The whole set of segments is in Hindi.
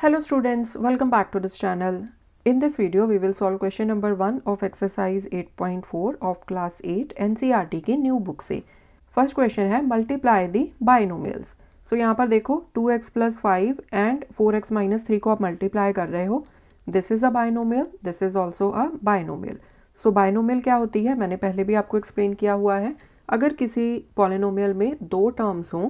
Hello students, welcome back to this channel. In this video, we will solve question number 1 of exercise 8.4 of class 8 NCERT की न्यू बुक से. फर्स्ट क्वेश्चन है मल्टीप्लाई दी बाइनोमियल्स. सो यहाँ पर देखो 2x + 5 एंड 4x - 3 को आप मल्टीप्लाई कर रहे हो. This is a binomial, this is also a binomial. So binomial क्या होती है मैंने पहले भी आपको एक्सप्लेन किया हुआ है. अगर किसी पॉलिनोमियल में दो टर्म्स हों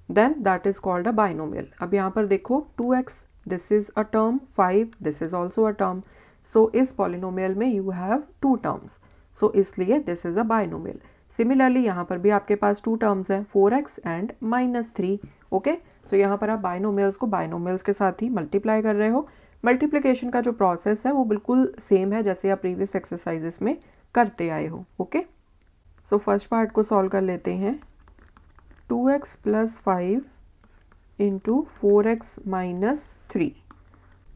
then that is called a binomial. अब यहाँ पर देखो 2x this is a term, 5 this is also a term. So इस polynomial में you have two terms. So इसलिए this is a binomial. Similarly यहाँ पर भी आपके पास two terms हैं 4x and -3. Okay? So यहाँ पर आप binomials को binomials के साथ ही multiply कर रहे हो. Multiplication का जो process है वो बिल्कुल same है जैसे आप previous exercises में करते आए हो. Okay? So first part को solve कर लेते हैं. 2x + 5 into 4x - 3.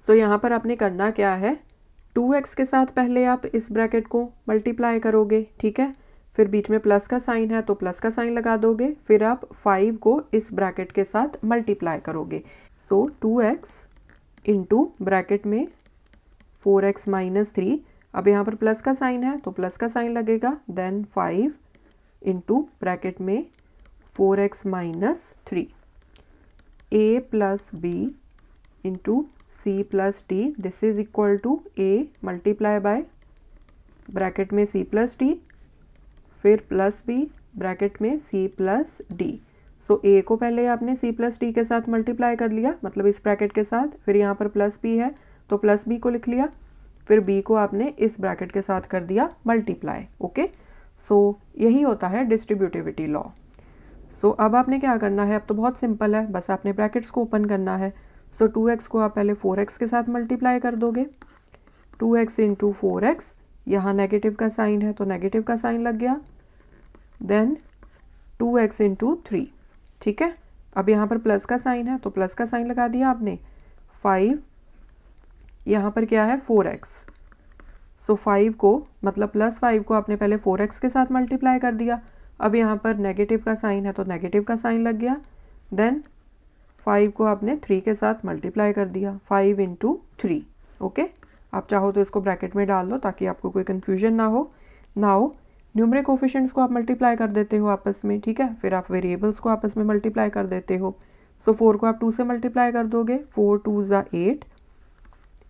सो यहाँ पर आपने करना क्या है 2x के साथ पहले आप इस ब्रैकेट को मल्टीप्लाई करोगे, ठीक है. फिर बीच में प्लस का साइन है तो प्लस का साइन लगा दोगे. फिर आप 5 को इस ब्रैकेट के साथ मल्टीप्लाई करोगे. सो 2x इंटू ब्रैकेट में 4x - 3. अब यहाँ पर प्लस का साइन है तो प्लस का साइन लगेगा. देन 5 इंटू ब्रैकेट में 4x - 3. a plus b into c plus d. This is equal to a multiply by bracket में c plus d फिर प्लस b ब्रैकेट में c plus d. So a को पहले आपने c plus d के साथ मल्टीप्लाई कर लिया मतलब इस ब्रैकेट के साथ. फिर यहाँ पर प्लस b है तो प्लस b को लिख लिया. फिर b को आपने इस ब्रैकेट के साथ कर दिया मल्टीप्लाई. ओके, सो यही होता है डिस्ट्रीब्यूटिविटी लॉ. सो अब आपने क्या करना है, अब तो बहुत सिंपल है, बस आपने ब्रैकेट्स को ओपन करना है. सो 2x को आप पहले 4x के साथ मल्टीप्लाई कर दोगे. 2x इंटू 4x, यहाँ नेगेटिव का साइन है तो नेगेटिव का साइन लग गया. देन 2x इंटू 3, ठीक है. अब यहाँ पर प्लस का साइन है तो प्लस का साइन लगा दिया आपने. 5 यहाँ पर क्या है 4x. सो 5 को मतलब प्लस 5 को आपने पहले 4x के साथ मल्टीप्लाई कर दिया. अब यहाँ पर नेगेटिव का साइन है तो नेगेटिव का साइन लग गया. देन 5 को आपने 3 के साथ मल्टीप्लाई कर दिया. 5 इंटू 3. ओके, आप चाहो तो इसको ब्रैकेट में डाल लो ताकि आपको कोई कन्फ्यूजन ना हो. नाउ न्यूमरिक कोफिशिएंट्स को आप मल्टीप्लाई कर देते हो आपस में, ठीक है. फिर आप वेरिएबल्स को आपस में मल्टीप्लाई कर देते हो. सो 4 को आप 2 से मल्टीप्लाई कर दोगे. 4 2 = 8.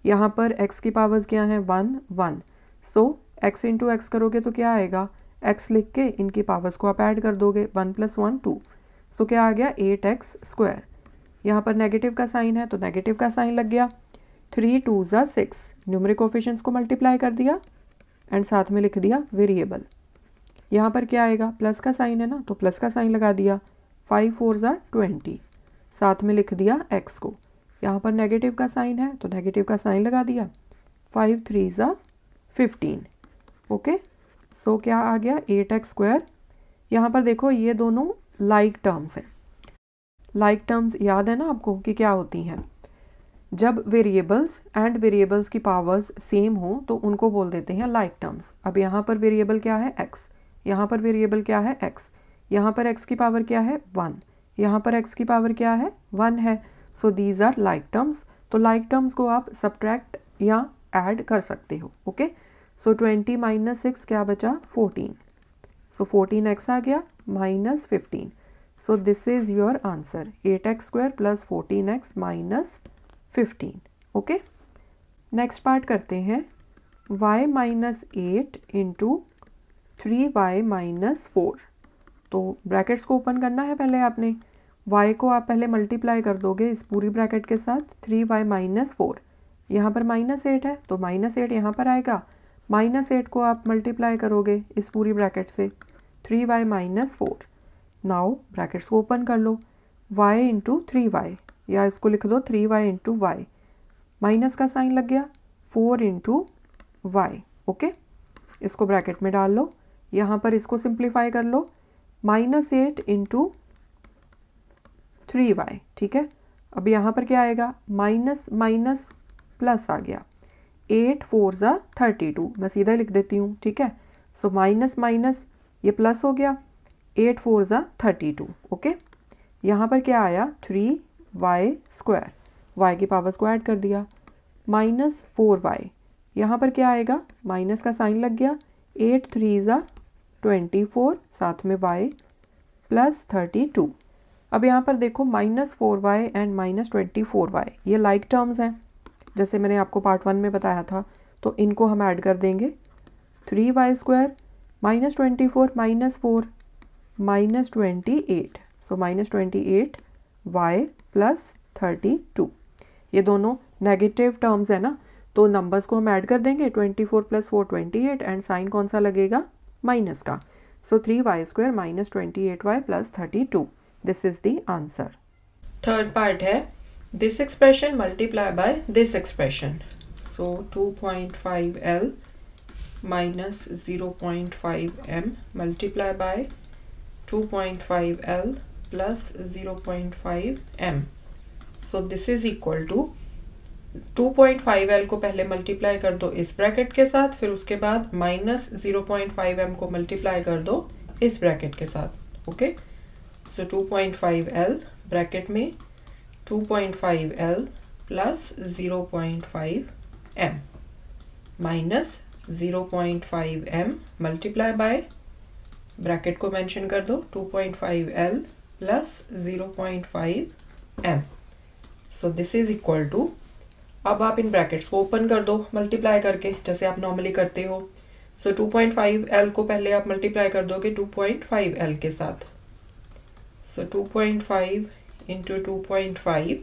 यहाँ पर x की पावर्स क्या हैं 1 1. सो x इंटू एक्स करोगे तो क्या आएगा, x लिख के इनकी पावर्स को आप ऐड कर दोगे. 1 + 1 2. सो क्या आ गया 8x². यहाँ पर नेगेटिव का साइन है तो नेगेटिव का साइन लग गया. 3 2 = 6. न्यूमरिक कोफिशिएंट्स को मल्टीप्लाई कर दिया एंड साथ में लिख दिया वेरिएबल. यहाँ पर क्या आएगा, प्लस का साइन है ना तो प्लस का साइन लगा दिया. 5 4 = 20. साथ में लिख दिया x को. यहाँ पर नेगेटिव का साइन है तो नेगेटिव का साइन लगा दिया. 5 3 = 15. ओके, सो क्या आ गया 8x². यहाँ पर देखो ये दोनों लाइक टर्म्स हैं. लाइक टर्म्स याद है ना आपको कि क्या होती हैं, जब वेरिएबल्स एंड वेरिएबल्स की पावर्स सेम हो तो उनको बोल देते हैं लाइक टर्म्स. अब यहाँ पर वेरिएबल क्या है x, यहाँ पर वेरिएबल क्या है x, यहाँ पर x की पावर क्या है 1, यहाँ पर x की पावर क्या है 1 है. So these are like terms. तो लाइक टर्म्स को आप सब्ट्रैक्ट या ऐड कर सकते हो. ओके, सो 20 - 6 क्या बचा 14. सो 14x आ गया -15. सो this is your answer 8x² + 14x - 15. Okay, next part करते हैं. y - 8 into 3y - 4. तो ब्रैकेट्स को ओपन करना है पहले आपने. y को आप पहले मल्टीप्लाई कर दोगे इस पूरी ब्रैकेट के साथ. 3y - 4. यहाँ पर -8 है तो -8 यहाँ पर आएगा. -8 को आप मल्टीप्लाई करोगे इस पूरी ब्रैकेट से. 3y - 4. नाउ ब्रैकेट्स को ओपन कर लो. y इंटू 3y या इसको लिख दो 3y इंटू y. माइनस का साइन लग गया. 4 इंटू y. ओके, इसको ब्रैकेट में डाल लो. यहाँ पर इसको सिंप्लीफाई कर लो. -8 इंटू 3y, ठीक है. अब यहाँ पर क्या आएगा माइनस माइनस प्लस आ गया. 8 4 = 32. मैं सीधा लिख देती हूँ, ठीक है. सो माइनस माइनस ये प्लस हो गया. 8 4 = 32. ओके, यहाँ पर क्या आया 3y². y की पावर्स को ऐड कर दिया, -4y, यहाँ पर क्या आएगा, माइनस का साइन लग गया, 8 3 ज़ा 24, साथ में y प्लस 32। अब यहाँ पर देखो -4y एंड -24y ये लाइक टर्म्स हैं, जैसे मैंने आपको पार्ट 1 में बताया था, तो इनको हम ऐड कर देंगे। 3y स्क्वायर -24 -4 -28, सो -28y प्लस 32। ये दोनों नेगेटिव टर्म्स है ना, तो नंबर्स को हम ऐड कर देंगे, 24 + 4 28 एंड साइन कौन सा लगेगा, माइनस का। So 3y square -28y plus 32, this is the answer. Third part है this expression multiply by this expression, so 2.5l minus 0.5m multiply by 2.5l plus 0.5m. So this is equal to 2.5l को पहले मल्टीप्लाई कर दो इस ब्रैकेट के साथ, फिर उसके बाद माइनस 0.5m को मल्टीप्लाई कर दो इस ब्रैकेट के साथ। ओके, सो 2.5l ब्रैकेट में 2.5l plus 0.5m minus 0.5m multiply by, bracket को मेंशन कर दो, 2.5l plus 0.5m। So this is equal to, अब आप इन ब्रैकेट्स को ओपन कर दो मल्टीप्लाई करके, जैसे आप नॉर्मली करते हो। सो 2.5l को पहले आप मल्टीप्लाई कर दोगे 2.5l के साथ। सो 2.5 into 2.5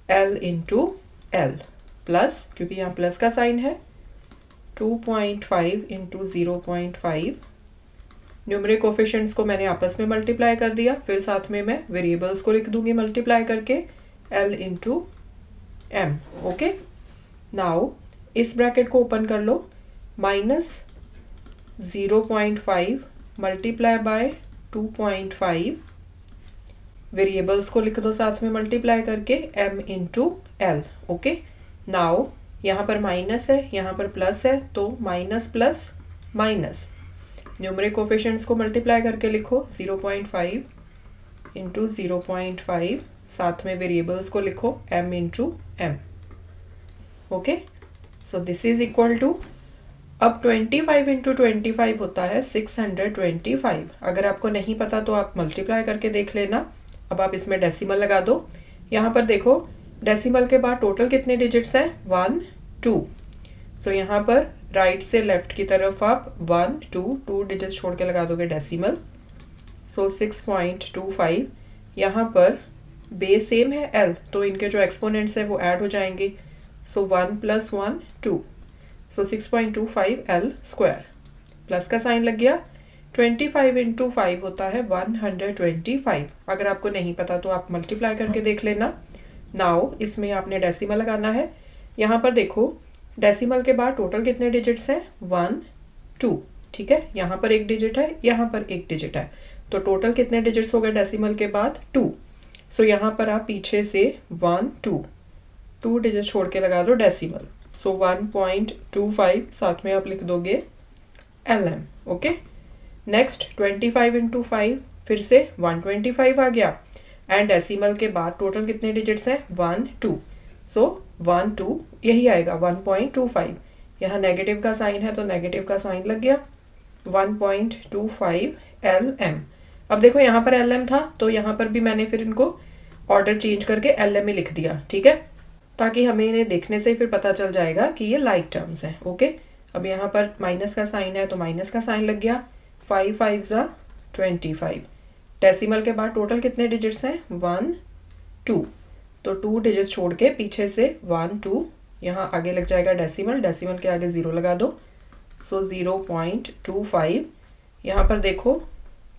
l into l plus, क्योंकि यहाँ प्लस का साइन है, 2.5 इंटू 0.5। न्यूमरिक कोफिशिएंट्स को मैंने आपस में मल्टीप्लाई कर दिया, फिर साथ में मैं वेरिएबल्स को लिख दूंगी मल्टीप्लाई करके, l into m। Okay, now इस ब्रैकेट को ओपन कर लो, माइनस 0.5 मल्टीप्लाई बाय 2.5, वेरिएबल्स को लिख दो साथ में मल्टीप्लाई करके, m into l। Okay, now यहाँ पर माइनस है, यहाँ पर प्लस है, तो minus plus minus, numeric coefficients को मल्टीप्लाई करके लिखो, 0.5 इंटू 0.5, साथ में वेरिएबल्स को लिखो m into m। Okay, so this is equal to, अब 25 इंटू 25 होता है 625। अगर आपको नहीं पता तो आप मल्टीप्लाई करके देख लेना। अब आप इसमें डेसिमल लगा दो। यहाँ पर देखो डेसिमल के बाद टोटल कितने डिजिट्स हैं, 1 2। सो यहाँ पर राइट से लेफ्ट की तरफ आप 1 2 डिजिट्स छोड़ के लगा दोगे डेसिमल। सो 6.25, यहाँ पर बेस सेम है l, तो इनके जो एक्सपोनेंट्स हैं वो ऐड हो जाएंगे। सो 1 + 1 2, सो 6.25 l स्क्वायर, प्लस का साइन लग गया। 25 इंटू 5 होता है 125। अगर आपको नहीं पता तो आप मल्टीप्लाई करके देख लेना। नाउ इसमें आपने डेसिमल लगाना है। यहाँ पर देखो डेसिमल के बाद टोटल कितने डिजिट्स हैं, 1 2, ठीक है, यहाँ पर एक डिजिट है, यहाँ पर एक डिजिट है, तो टोटल कितने डिजिट्स हो गए डेसिमल के बाद, 2। सो यहाँ पर आप पीछे से 1 2 डिजिट छोड़ के लगा दो डेसिमल। सो 1.25, साथ में आप लिख दोगे lm। ओके, नेक्स्ट 25 इंटू 5, फिर से 125 आ गया, एंड डेसिमल के बाद टोटल कितने डिजिट्स हैं, 1 2। सो 1 2 यही आएगा 1.25, यहाँ नेगेटिव का साइन है तो नेगेटिव का साइन लग गया, 1.25 lm। अब देखो यहाँ पर lm था, तो यहाँ पर भी मैंने फिर इनको ऑर्डर चेंज करके lm ही लिख दिया, ठीक है, ताकि हमें इन्हें देखने से फिर पता चल जाएगा कि ये लाइक टर्म्स हैं। ओके, अब यहाँ पर माइनस का साइन है तो माइनस का साइन लग गया, 5 5 ज़ा 25। डेसिमल के बाद टोटल कितने डिजिट्स हैं, 1 2, तो 2 डिजिट्स छोड़ के पीछे से 1 2, यहाँ आगे लग जाएगा डेसिमल, डेसिमल के आगे 0 लगा दो। सो 0.25, यहाँ पर देखो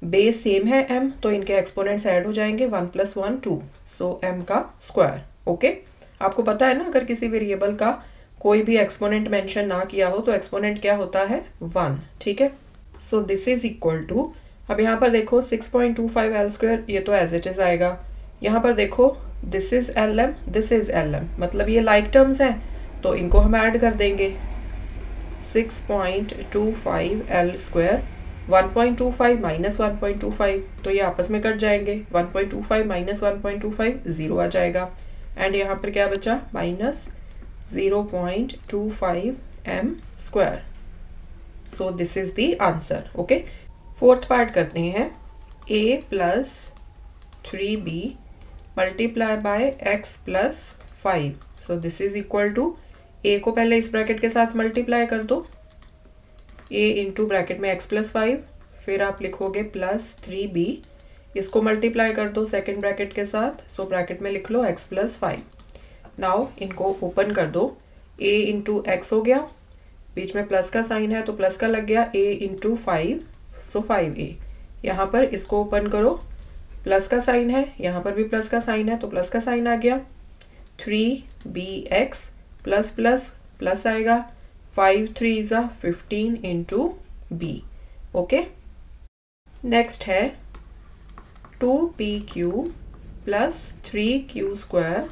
बेस सेम है m, तो इनके एक्सपोनेंट्स ऐड हो जाएंगे, 1 + 1 2, सो m का स्क्वायर। ओके, आपको पता है ना, अगर किसी वेरिएबल का कोई भी एक्सपोनेंट मेंशन ना किया हो तो एक्सपोनेंट क्या होता है, 1, ठीक है। So this is equal to, अब यहाँ पर देखो 6.25 l स्क्वायर, ये तो एज इट इज आएगा। यहाँ पर देखो this is lm, this is lm, मतलब ये लाइक टर्म्स हैं, तो इनको हम ऐड कर देंगे। 6.25 l स्क्वायर, 1.25 माइनस 1.25, तो ये आपस में कट जाएंगे, 1.25 माइनस 1.25 0 आ जाएगा, एंड यहाँ पर क्या बचा, minus 0.25 m square. So this is the answer. Okay, fourth part करते हैं। a plus 3b multiply by x plus 5। So this is equal to, a को पहले इस ब्रैकेट के साथ मल्टीप्लाई कर दो, a इंटू ब्रैकेट में x प्लस 5, फिर आप लिखोगे प्लस 3b, इसको मल्टीप्लाई कर दो सेकेंड ब्रैकेट के साथ, सो ब्रैकेट में लिख लो x प्लस 5। नाउ इनको ओपन कर दो, a इंटू एक्स हो गया, बीच में प्लस का साइन है तो प्लस का लग गया, a इंटू 5, सो 5a। यहाँ पर इसको ओपन करो, प्लस का साइन है, यहाँ पर भी प्लस का साइन है तो प्लस का साइन आ गया, 3bx प्लस प्लस प्लस आएगा, 5 3 ज़ा 15 इंटू b। ओके, नेक्स्ट है 2pq plus 3q square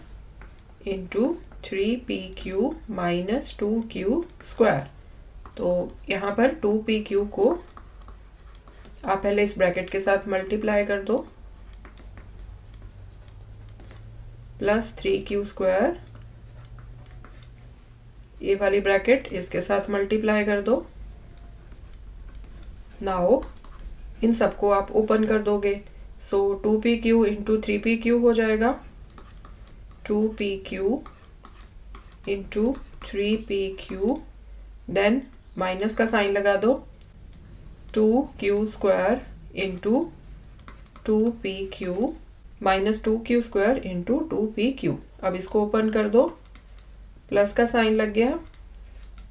into 3pq minus 2q square. तो यहाँ पर 2pq को आप पहले इस ब्रैकेट के साथ मल्टीप्लाई कर दो, प्लस 3q स्क्वायर, ये वाली ब्रैकेट इसके साथ मल्टीप्लाई कर दो। नाउ इन सबको आप ओपन कर दोगे, सो 2pq इंटू 3pq हो जाएगा, 2pq into 3pq, then minus का साइन लगा दो, 2q square into 2pq minus 2q square into 2pq। अब इसको ओपन कर दो, प्लस का साइन लग गया,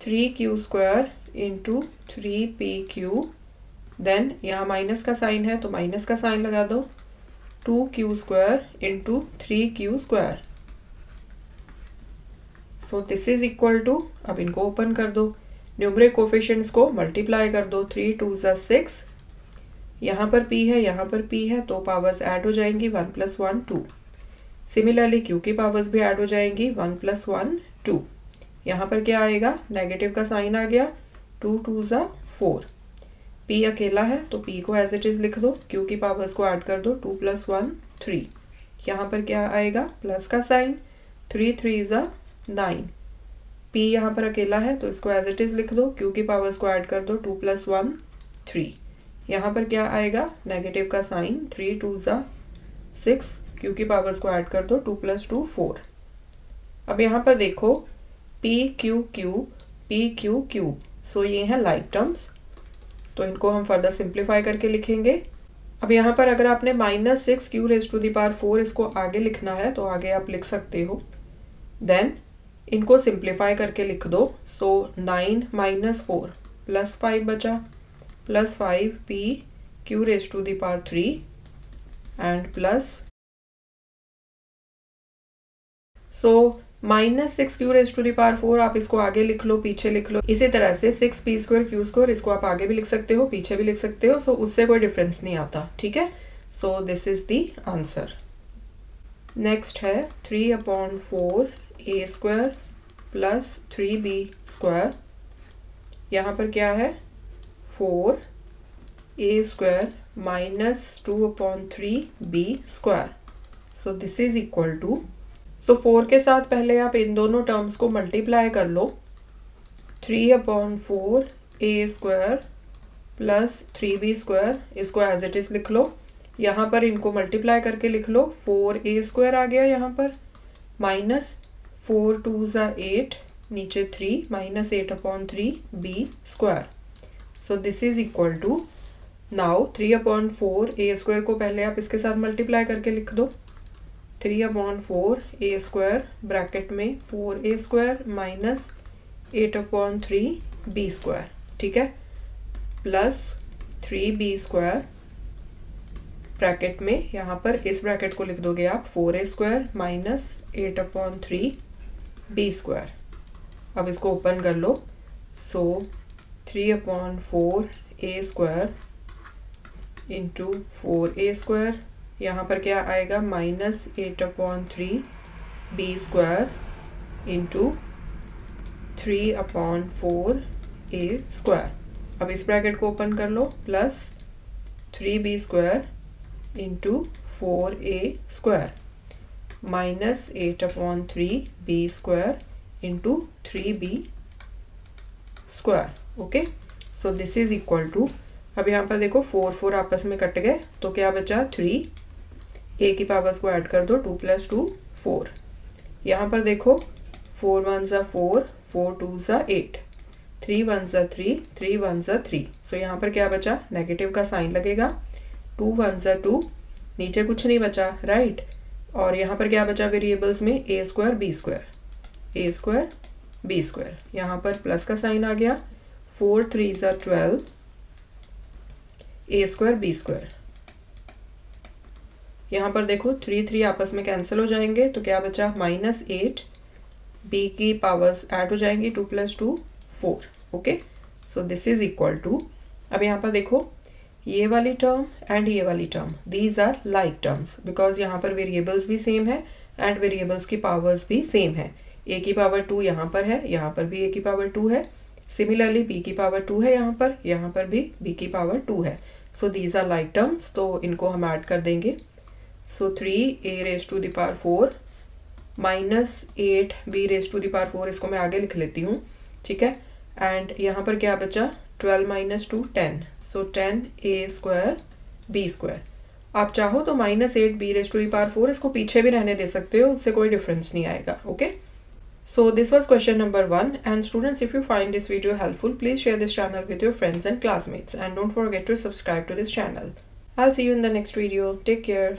3q square into 3pq, then यहाँ माइनस का साइन है तो माइनस का साइन लगा दो, 2q square into 3q square. So this is equal to, अब इनको ओपन कर दो, न्यूमरिक कोफिशिएंट्स को मल्टीप्लाई कर दो, 3 2 ज़ा 6, यहाँ पर p है यहाँ पर p है तो पावर्स ऐड हो जाएंगी, 1 प्लस 1 2। सिमिलरली q की पावर्स भी ऐड हो जाएंगी, 1 प्लस 1 2। यहाँ पर क्या आएगा, नेगेटिव का साइन आ गया, 2 2 ज़ा 4। p अकेला है तो p को एज इट इज लिख दो, q की पावर्स को ऐड कर दो, 2 प्लस 1 3। यहाँ पर क्या आएगा, प्लस का साइन, 3 3 ज़ा 9। p यहाँ पर अकेला है तो इसको एज इट इज लिख दो, q की पावर्स को ऐड कर दो, 2 प्लस 1 3। यहाँ पर क्या आएगा, नेगेटिव का साइन, 3 2 ज़ा 6, q की पावर्स को ऐड कर दो, 2 प्लस 2 4। अब यहाँ पर देखो p q q p q q, सो ये हैं लाइक टर्म्स, तो इनको हम फर्दर सिंप्लीफाई करके लिखेंगे। अब यहाँ पर अगर आपने minus 6q raise to the power 4 इसको आगे लिखना है तो आगे आप लिख सकते हो, देन इनको सिंप्लीफाई करके लिख दो, सो 9 माइनस 4 प्लस 5 बचा, plus 5p q raise to the power 3 and plus, so minus 6q raise to the power 4 आप इसको आगे लिख लो, पीछे लिख लो। इसी तरह से 6p स्क्वायर q स्क्वायर, इसको आप आगे भी लिख सकते हो पीछे भी लिख सकते हो, सो उससे कोई डिफरेंस नहीं आता, ठीक है। So this is the answer. Next है 3/4 a square plus 3b square, यहाँ पर क्या है, 4a square minus 2/3b square. So this is equal to, so 4 के साथ पहले आप इन दोनों टर्म्स को मल्टीप्लाई कर लो, 3/4 a square plus 3b square, इसको एज इट इज लिख लो, यहाँ पर इनको मल्टीप्लाई करके लिख लो, 4a स्क्वायर आ गया यहाँ पर, माइनस 4 2 ज़ा 8, नीचे 3 minus 8/3b square. So this is equal to, now 3/4 a square को पहले आप इसके साथ मल्टीप्लाई करके लिख दो, 3/4 a स्क्वायर ब्रैकेट में 4a square minus 8/3b square, ठीक है, प्लस 3b स्क्वायर ब्रैकेट में, यहाँ पर इस ब्रैकेट को लिख दोगे आप 4a square minus 8/3b square. अब इसको ओपन कर लो, so 3/4 a square into 4a square, यहाँ पर क्या आएगा, minus 8/3b square into 3/4 a square. अब इस ब्रैकेट को ओपन कर लो, plus 3b square into 4a square minus 8/3b² into 3b square. Okay, so this is equal to, अब यहाँ पर देखो 4 4 आपस में कट गए तो क्या बचा 3, a की पावर्स को ऐड कर दो 2 + 2 4। यहाँ पर देखो 4 1 ज़ा 4, 4 2 ज़ा 8, 3 1 ज़ा 3, 3 1 ज़ा 3। सो यहाँ पर क्या बचा, नेगेटिव का साइन लगेगा, 2 1 ज़ा 2, नीचे कुछ नहीं बचा, राइट। और यहाँ पर क्या बचा वेरिएबल्स में, a² b², a² b²। यहाँ पर प्लस का साइन आ गया, 4 3 ज़ा 12, a² b²। यहाँ पर देखो 3 3 आपस में कैंसिल हो जाएंगे तो क्या बचा, -8, b की पावर्स ऐड हो जाएंगी, 2 + 2 4। Okay, so this is equal to, अब यहाँ पर देखो ये वाली टर्म एंड ये वाली term, these are like terms because यहाँ पर वेरिएबल्स भी सेम है एंड वेरिएबल्स की पावर्स भी सेम है। a की पावर 2 यहाँ पर है, यहाँ पर भी a की पावर 2 है, सिमिलरली b की पावर 2 है यहाँ पर भी b की पावर 2 है। So these are like terms, तो इनको हम ऐड कर देंगे। सो 3a⁴ -8b⁴ इसको मैं आगे लिख लेती हूँ, ठीक है। एंड यहाँ पर क्या बचा, 12 - 2 10, सो 10a² b²। आप चाहो तो -8b⁴ इसको पीछे भी रहने दे सकते हो, उससे कोई डिफरेंस नहीं आएगा। Okay, so this was question number 1, and students, if you find this video helpful, please share this channel with your friends and classmates, and don't forget to subscribe to this channel. I'll see you in the next video. Take care.